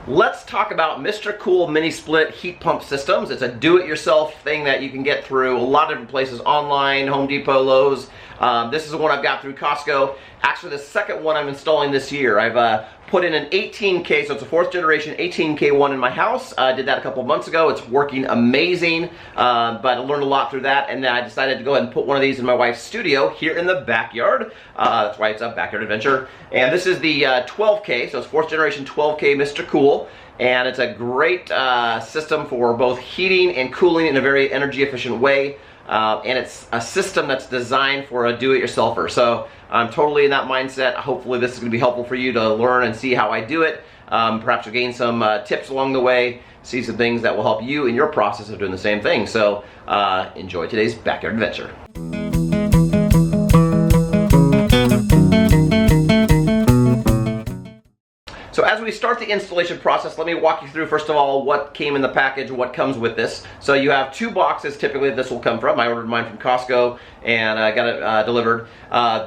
Let's talk about Mr. Cool mini split heat pump systems. It's a do-it-yourself thing that you can get through a lot of different places, online, Home Depot, Lowe's. This is the one I've got through Costco. Actually, the second one I'm installing this year. I've put in an 18K, so it's a 4th generation 18K one in my house. I did that a couple of months ago. It's working amazing, but I learned a lot through that, and then I decided to go ahead and put one of these in my wife's studio here in the backyard. That's why it's a backyard adventure. And this is the 12K, so it's 4th generation 12K Mr. Cool. And it's a great system for both heating and cooling in a very energy efficient way. And it's a system that's designed for a do-it-yourselfer. So I'm totally in that mindset. Hopefully this is going to be helpful for you to learn and see how I do it. Perhaps you'll gain some tips along the way, see some things that will help you in your process of doing the same thing. So enjoy today's backyard adventure. So as we start the installation process, let me walk you through first of all what came in the package, what comes with this. So you have 2 boxes typically this will come from. I ordered mine from Costco and I got it delivered.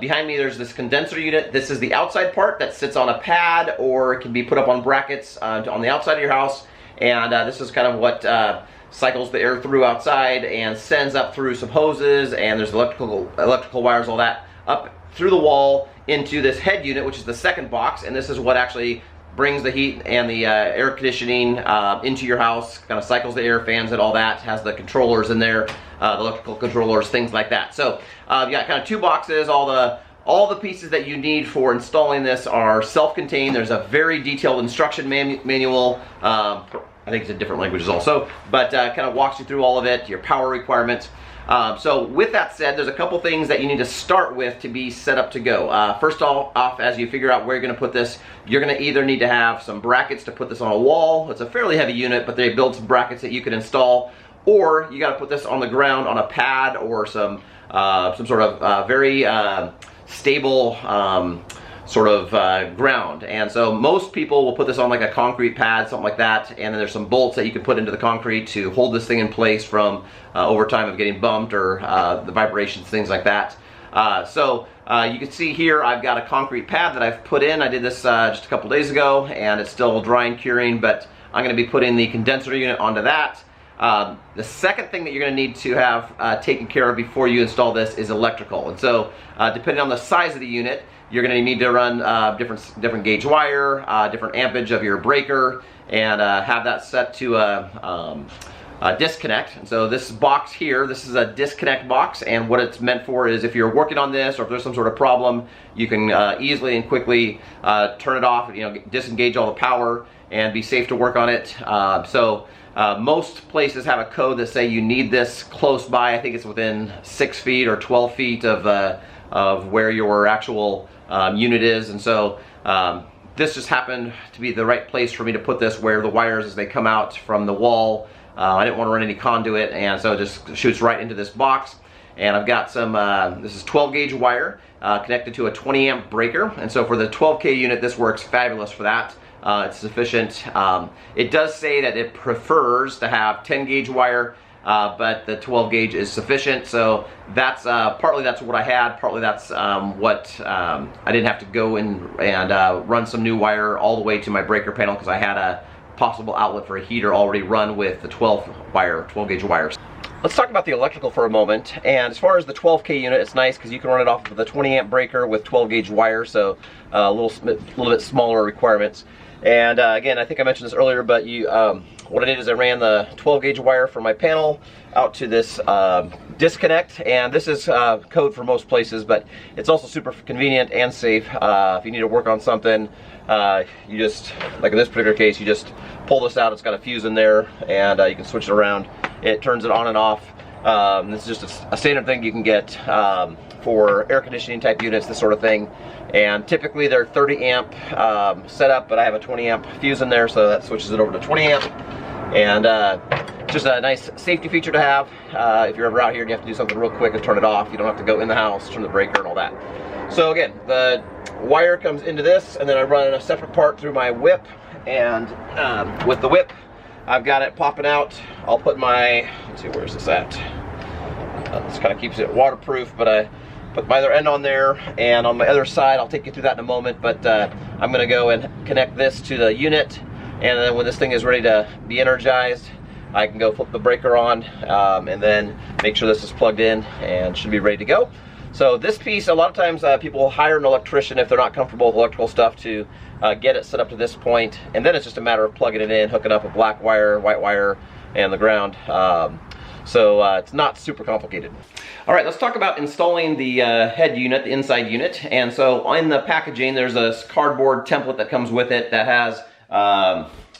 Behind me there's this condenser unit. This is the outside part that sits on a pad or it can be put up on brackets on the outside of your house. And this is kind of what cycles the air through outside and sends up through some hoses, and there's electrical wires, all that, up through the wall into this head unit, which is the second box. And this is what actually brings the heat and the air conditioning into your house, kind of cycles the air, fans it, all that, has the controllers in there, the electrical controllers, things like that. So you got kind of 2 boxes. All the pieces that you need for installing this are self-contained. There's a very detailed instruction manual. I think it's in different languages also, but kind of walks you through all of it, your power requirements. So with that said, there's a couple things that you need to start with to be set up to go. First off, as you figure out where you're going to put this, you're going to either need to have some brackets to put this on a wall. It's a fairly heavy unit, but they build some brackets that you can install, or you got to put this on the ground on a pad or some sort of very stable ground. And so most people will put this on like a concrete pad, something like that, and then there's some bolts that you can put into the concrete to hold this thing in place from over time of getting bumped or the vibrations, things like that. You can see here I've got a concrete pad that I've put in. I did this just a couple days ago and it's still drying, curing, but I'm going to be putting the condenser unit onto that. The second thing that you're going to need to have taken care of before you install this is electrical. And so depending on the size of the unit, you're going to need to run different gauge wire, different ampage of your breaker, and have that set to a disconnect. And so this box here, this is a disconnect box, and what it's meant for is if you're working on this or if there's some sort of problem, you can easily and quickly turn it off, disengage all the power and be safe to work on it. Most places have a code that say you need this close by. I think it's within 6 feet or 12 feet of where your actual unit is, and so this just happened to be the right place for me to put this where the wires, as they come out from the wall, I didn't want to run any conduit, and so it just shoots right into this box. And I've got some, this is 12 gauge wire connected to a 20 amp breaker, and so for the 12K unit this works fabulous for that. It's sufficient. It does say that it prefers to have 10 gauge wire, but the 12 gauge is sufficient. So that's partly that's what I had, partly that's what I didn't have to go in and run some new wire all the way to my breaker panel because I had a possible outlet for a heater already run with the 12 gauge wires. Let's talk about the electrical for a moment. And as far as the 12K unit, it's nice because you can run it off of the 20 amp breaker with 12 gauge wire, so a little bit smaller requirements. And again, I think I mentioned this earlier, but what I did is I ran the 12 gauge wire from my panel out to this disconnect, and this is code for most places, but it's also super convenient and safe. If you need to work on something, you just, like in this particular case, you just pull this out. It's got a fuse in there, and you can switch it around. It turns it on and off. This is just a standard thing you can get for air conditioning type units, this sort of thing. And typically they're 30 amp setup, but I have a 20 amp fuse in there, so that switches it over to 20 amp. And just a nice safety feature to have. If you're ever out here and you have to do something real quick and turn it off, you don't have to go in the house, turn the breaker and all that. So again, the wire comes into this, and then I run a separate part through my whip. And with the whip, I've got it popping out. I'll put my, let's see, where's this at? This kind of keeps it waterproof, but I put my other end on there, and on my other side, I'll take you through that in a moment, but I'm gonna go and connect this to the unit, and then when this thing is ready to be energized, I can go flip the breaker on and then make sure this is plugged in and should be ready to go. So this piece, a lot of times people will hire an electrician if they're not comfortable with electrical stuff to get it set up to this point, and then it's just a matter of plugging it in, hooking up a black wire, white wire, and the ground. So it's not super complicated. All right, let's talk about installing the head unit, the inside unit. And so in the packaging, there's a cardboard template that comes with it that has,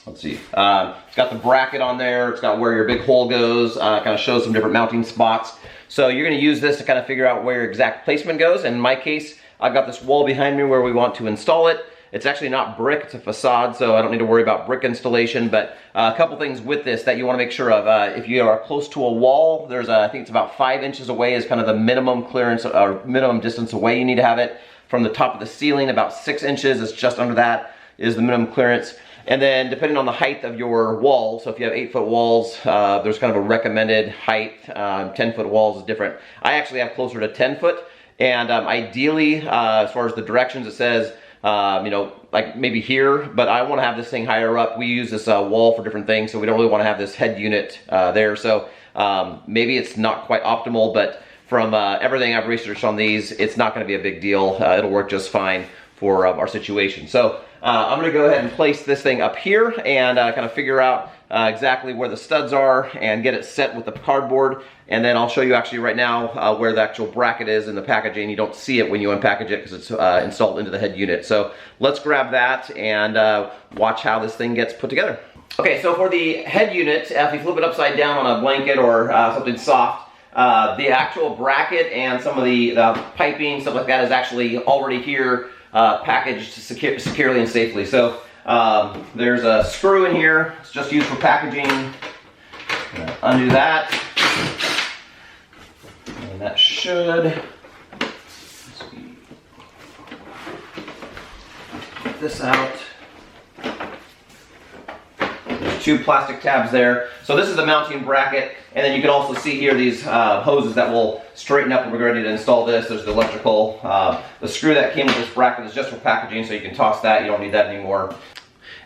let's see, it's got the bracket on there, it's got where your big hole goes, kind of shows some different mounting spots. So you're going to use this to kind of figure out where your exact placement goes. In my case, I've got this wall behind me where we want to install it. It's actually not brick, it's a facade, so I don't need to worry about brick installation, but a couple things with this that you want to make sure of. If you are close to a wall, there's I think it's about 5 inches away is kind of the minimum clearance or minimum distance away you need to have it. From the top of the ceiling, about 6 inches, is just under that, is the minimum clearance. And then depending on the height of your wall, so if you have 8-foot walls, there's kind of a recommended height. 10-foot walls is different. I actually have closer to 10 foot, and ideally, as far as the directions, it says, you know, like maybe here, but I want to have this thing higher up. We use this wall for different things, so we don't really want to have this head unit there. So maybe it's not quite optimal, but from everything I've researched on these, it's not going to be a big deal. It'll work just fine for our situation. So I'm going to go ahead and place this thing up here and kind of figure out exactly where the studs are and get it set with the cardboard. And then I'll show you actually right now where the actual bracket is in the packaging. You don't see it when you unpackage it because it's installed into the head unit. So let's grab that and watch how this thing gets put together. Okay, so for the head unit, if you flip it upside down on a blanket or something soft, the actual bracket and some of the piping, stuff like that, is actually already here packaged securely and safely. So there's a screw in here. It's just used for packaging. Undo that. And that should, get this out. There's 2 plastic tabs there. So this is the mounting bracket, and then you can also see here these hoses that will straighten up when we're ready to install this. There's the electrical. The screw that came with this bracket is just for packaging, so you can toss that. You don't need that anymore.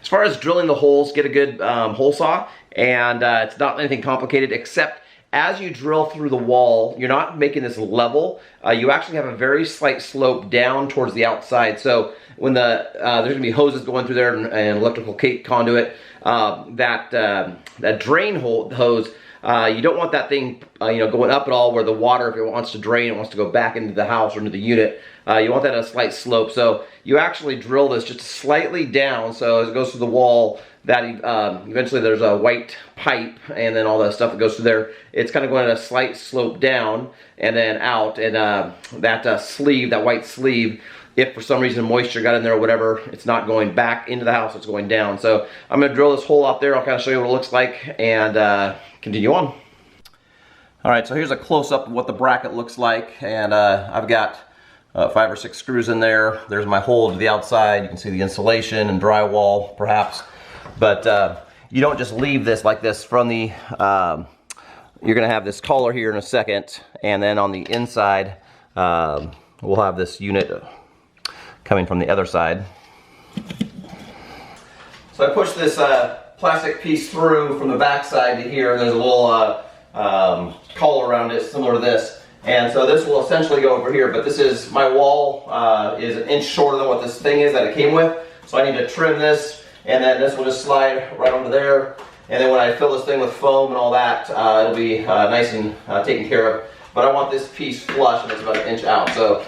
As far as drilling the holes, get a good hole saw, and it's not anything complicated, except as you drill through the wall, you're not making this level. You actually have a very slight slope down towards the outside. So when there's gonna be hoses going through there and electrical conduit, that drain hose, you don't want that thing going up at all where the water, if it wants to drain, it wants to go back into the house or into the unit. You want that at a slight slope. So you actually drill this just slightly down, so as it goes through the wall, that eventually there's a white pipe and then all the stuff that goes through there. It's kind of going at a slight slope down and then out, and that sleeve, that white sleeve, if for some reason moisture got in there or whatever, it's not going back into the house, it's going down. So I'm going to drill this hole out there. I'll kind of show you what it looks like and continue on. All right, so here's a close-up of what the bracket looks like, and I've got 5 or 6 screws in there. There's my hole to the outside. You can see the insulation and drywall, perhaps. But you don't just leave this like this from the, you're gonna have this collar here in a second, and then on the inside, we'll have this unit coming from the other side. So I push this plastic piece through from the back side to here, and there's a little collar around it similar to this. And so this will essentially go over here, but this is, my wall is 1 inch shorter than what this thing is that it came with. So I need to trim this, and then this will just slide right onto there. And then when I fill this thing with foam and all that, it'll be nice and taken care of. But I want this piece flush, and it's about 1 inch out. So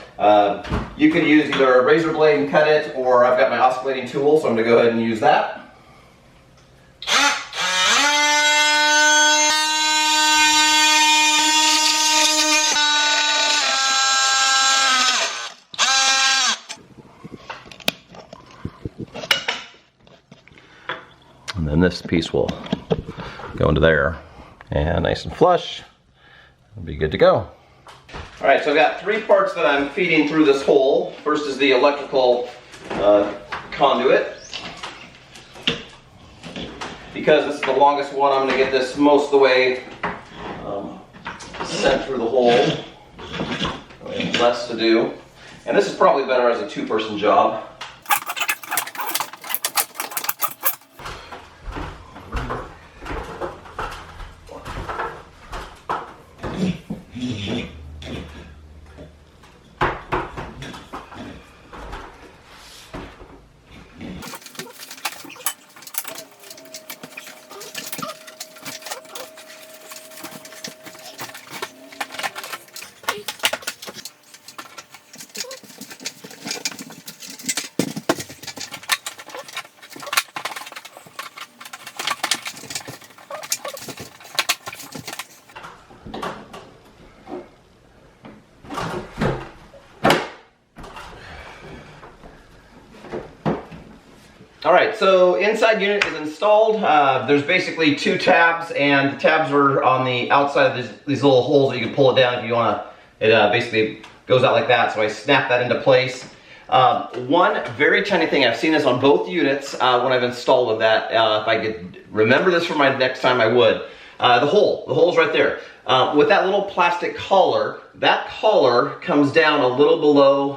you could use either a razor blade and cut it, or I've got my oscillating tool, so I'm gonna go ahead and use that. And then this piece will go into there, and nice and flush, it'll be good to go. All right, so I've got 3 parts that I'm feeding through this hole. First is the electrical conduit. Because this is the longest one, I'm going to get this most of the way sent through the hole. Less to do. And this is probably better as a 2-person job. Alright, so inside unit is installed. There's basically 2 tabs, and the tabs are on the outside of these little holes that you can pull it down if you want to. It basically goes out like that, so I snap that into place. One very tiny thing, I've seen this on both units when I've installed them, that if I could remember this for my next time I would. The hole's right there. With that little plastic collar, that collar comes down a little below,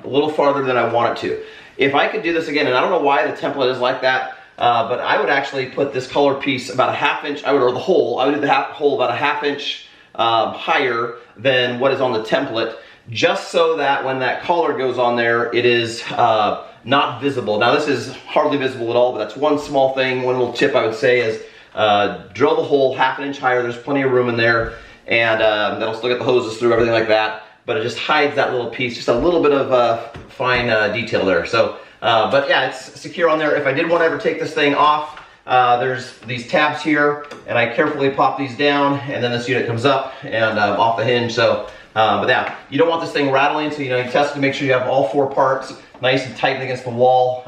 a little farther than I want it to. If I could do this again, and I don't know why the template is like that, but I would actually put this collar piece about a ½ inch, or the hole, I would do the hole about a ½ inch higher than what is on the template, just so that when that collar goes on there, it is not visible. Now this is hardly visible at all, but that's one small thing. One little tip I would say is drill the hole ½ inch higher. There's plenty of room in there, and that'll still get the hoses through, everything like that, but it just hides that little piece, just a little bit of fine detail there. So, but yeah, it's secure on there. If I did want to ever take this thing off, there's these tabs here, and I carefully pop these down, and then this unit comes up and off the hinge. So, but yeah, you don't want this thing rattling, so you test to make sure you have all 4 parts nice and tight against the wall,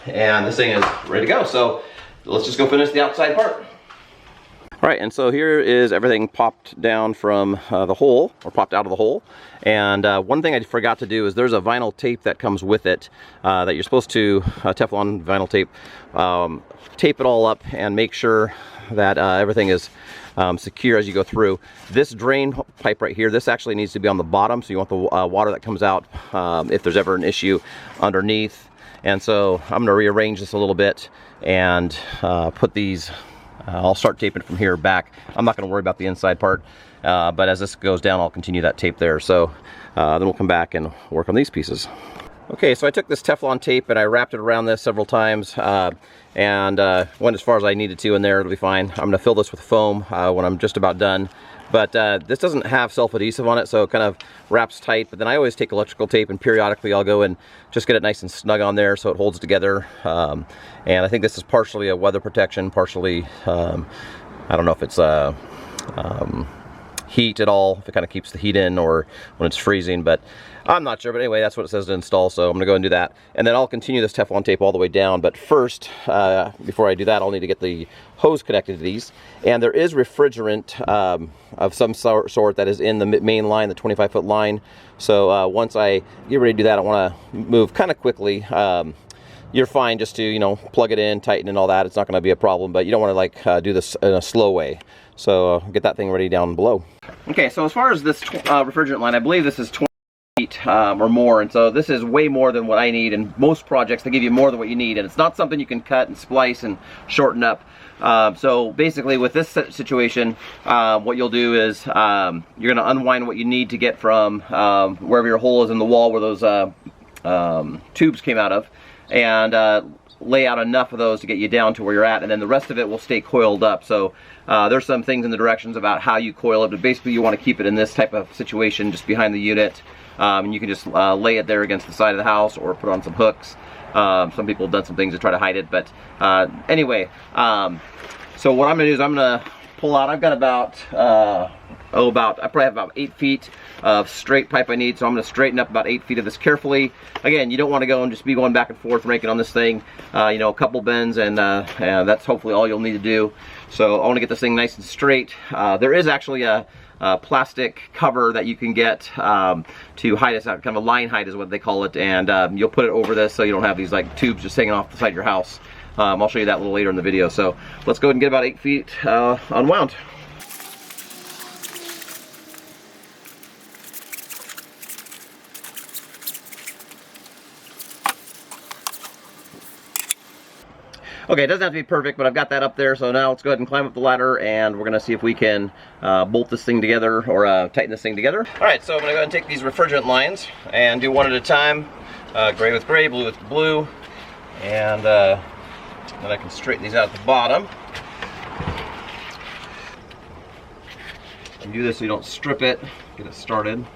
and this thing is ready to go. So let's just go finish the outside part. All right, and so here is everything popped down from the hole, or popped out of the hole. And one thing I forgot to do is there's a vinyl tape that comes with it that you're supposed to, Teflon vinyl tape, tape it all up and make sure that everything is secure as you go through. This drain pipe right here, this actually needs to be on the bottom, so you want the water that comes out if there's ever an issue underneath. And so I'm going to rearrange this a little bit and put these, I'll start taping it from here back. I'm not going to worry about the inside part, but as this goes down, I'll continue that tape there. So then we'll come back and work on these pieces. Okay, so I took this Teflon tape and I wrapped it around this several times and went as far as I needed to in there. It'll be fine. I'm going to fill this with foam when I'm just about done. But this doesn't have self-adhesive on it, so it kind of wraps tight. But then I always take electrical tape, and periodically I'll go and just get it nice and snug on there so it holds together. And I think this is partially a weather protection, partially, I don't know if it's heat at all, if it kind of keeps the heat in or when it's freezing, but I'm not sure. But anyway, that's what it says to install, so I'm going to go and do that. And then I'll continue this Teflon tape all the way down. But first, before I do that, I'll need to get the hose connected to these. And there is refrigerant of some sort that is in the main line, the 25-foot line. So once I get ready to do that, I want to move kind of quickly. You're fine just to, plug it in, tighten and all that. It's not going to be a problem, but you don't want to do this in a slow way. So get that thing ready down below. Okay, so as far as this refrigerant line, I believe this is 20 feet or more, and so this is way more than what I need. In most projects, they give you more than what you need, and it's not something you can cut and splice and shorten up. So basically with this situation, what you'll do is you're going to unwind what you need to get from wherever your hole is in the wall where those tubes came out of, and lay out enough of those to get you down to where you're at, and then the rest of it will stay coiled up. So there's some things in the directions about how you coil it, but basically you want to keep it in this type of situation just behind the unit. And you can just lay it there against the side of the house or put on some hooks. Some people have done some things to try to hide it, but anyway, so what I'm going to do is I'm going to pull out, I've got about, I probably have about 8 feet of straight pipe I need, so I'm going to straighten up about 8 feet of this carefully. Again, you don't want to go and just be going back and forth raking on this thing, a couple bends, and that's hopefully all you'll need to do. So I want to get this thing nice and straight. There is actually a plastic cover that you can get to hide this out, kind of a line hide is what they call it, and you'll put it over this so you don't have these like tubes just hanging off the side of your house. I'll show you that a little later in the video. So let's go ahead and get about 8 feet unwound. Okay, it doesn't have to be perfect, but I've got that up there, so now let's go ahead and climb up the ladder, and we're going to see if we can bolt this thing together, or tighten this thing together. Alright, so I'm going to go ahead and take these refrigerant lines, and do one at a time, gray with gray, blue with blue, and then I can straighten these out at the bottom. And do this so you don't strip it, get it started.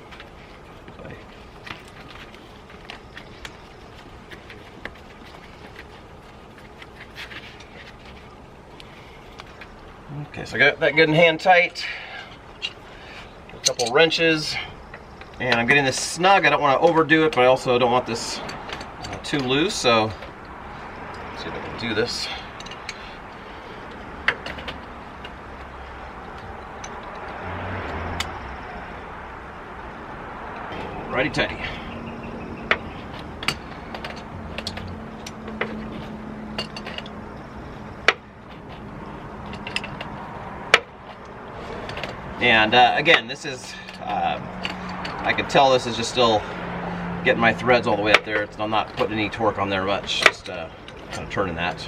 Okay, so I got that good and hand tight. A couple wrenches, and I'm getting this snug. I don't want to overdo it, but I also don't want this too loose. So let's get do this. Righty tighty. And again, this is, I can tell this is just still getting my threads all the way up there. I'm not putting any torque on there much, just kind of turning that.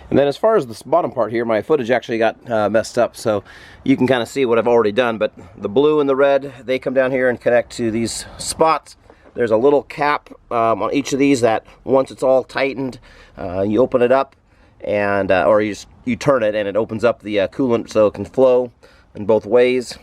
And then as far as this bottom part here, my footage actually got messed up, so you can kind of see what I've already done. But the blue and the red, they come down here and connect to these spots. There's a little cap on each of these that once it's all tightened, you open it up, and or you turn it and it opens up the coolant so it can flow in both ways.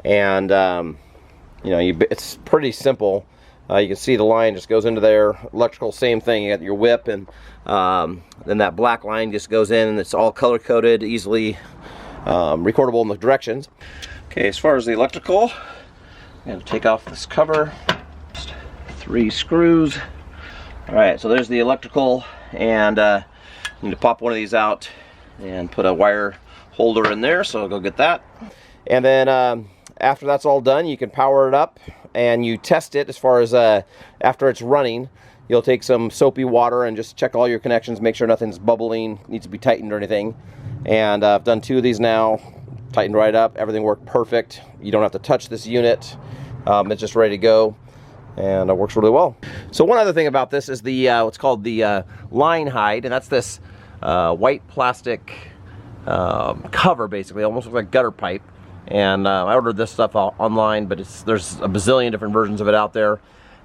And you know, it's pretty simple. You can see the line just goes into there. Electrical, same thing. You got your whip, and then that black line just goes in, and it's all color coded, easily recordable in the directions. Okay, as far as the electrical, I'm going to take off this cover. Just 3 screws. All right, so there's the electrical, and you need to pop one of these out and put a wire holder in there. So I'll go get that, and then after that's all done, you can power it up and you test it. As far as after it's running, you'll take some soapy water and just check all your connections, make sure nothing's bubbling, needs to be tightened or anything. And I've done 2 of these now, tightened right up, everything worked perfect. You don't have to touch this unit, it's just ready to go, and it works really well. So one other thing about this is the what's called the line hide, and that's this white plastic cover, basically, almost looks like gutter pipe. And I ordered this stuff online, but there's a bazillion different versions of it out there,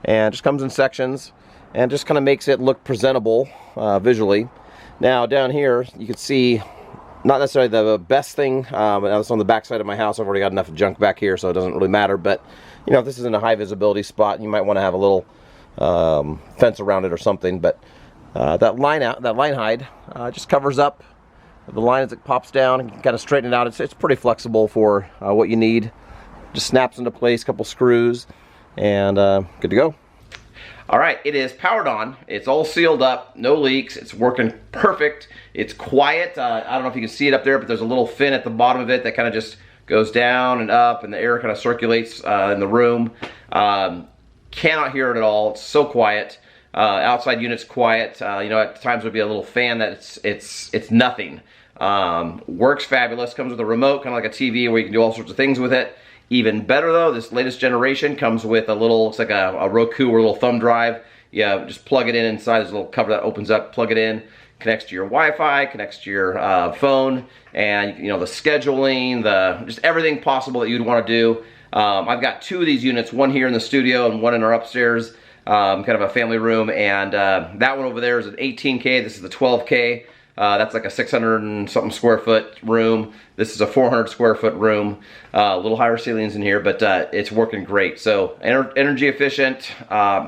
and it just comes in sections and just kind of makes it look presentable visually. Now down here you can see, not necessarily the best thing, but it's on the back side of my house. I've already got enough junk back here, so it doesn't really matter. But you know, if this is in a high visibility spot, you might want to have a little fence around it or something. But that line hide just covers up the line as it pops down, and you can kind of straighten it out. It's pretty flexible for what you need. Just snaps into place, a couple screws, and good to go. All right, it is powered on. It's all sealed up, no leaks. It's working perfect. It's quiet. I don't know if you can see it up there, but there's a little fin at the bottom of it that kind of just goes down and up, and the air kind of circulates in the room. Cannot hear it at all. It's so quiet. Outside unit's quiet. You know, at times there'd be a little fan that it's nothing. Works fabulous. Comes with a remote, kind of like a TV, where you can do all sorts of things with it. Even better though, this latest generation comes with a little, looks like a Roku or a little thumb drive. You just plug it in inside. There's a little cover that opens up, plug it in, connects to your Wi-Fi, connects to your phone, and you know, the scheduling, just everything possible that you'd want to do. I've got 2 of these units, one here in the studio and one in our upstairs, kind of a family room, and that one over there is an 18K. This is the 12K. That's like a 600 and something square foot room. This is a 400 square foot room. A little higher ceilings in here, but it's working great. So energy efficient,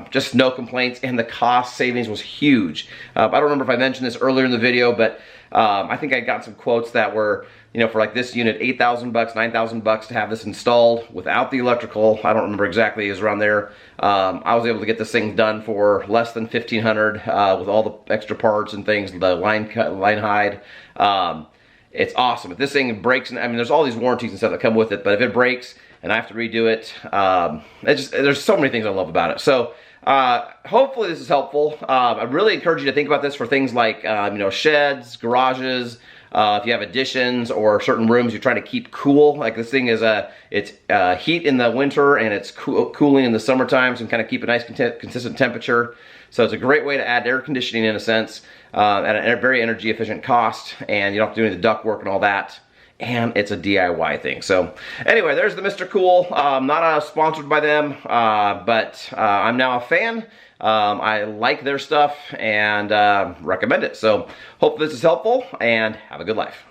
just no complaints, and the cost savings was huge. I don't remember if I mentioned this earlier in the video, but I think I got some quotes that were, you know, for like this unit, $8,000, $9,000 to have this installed without the electrical. I don't remember exactly, it was around there. I was able to get this thing done for less than $1,500 with all the extra parts and things, the line hide. It's awesome. If this thing breaks, I mean, there's all these warranties and stuff that come with it, but if it breaks and I have to redo it, there's so many things I love about it. So hopefully this is helpful. I really encourage you to think about this for things like you know, sheds, garages, if you have additions or certain rooms you're trying to keep cool. Like this thing is it's heat in the winter and it's cooling in the summertime, so you can kind of keep a nice consistent temperature. So it's a great way to add air conditioning in a sense at a very energy efficient cost, and you don't have to do any of the duct work and all that. And it's a DIY thing. So anyway, there's the Mr. Cool. Not sponsored by them, but I'm now a fan. I like their stuff and recommend it. So hope this is helpful, and have a good life.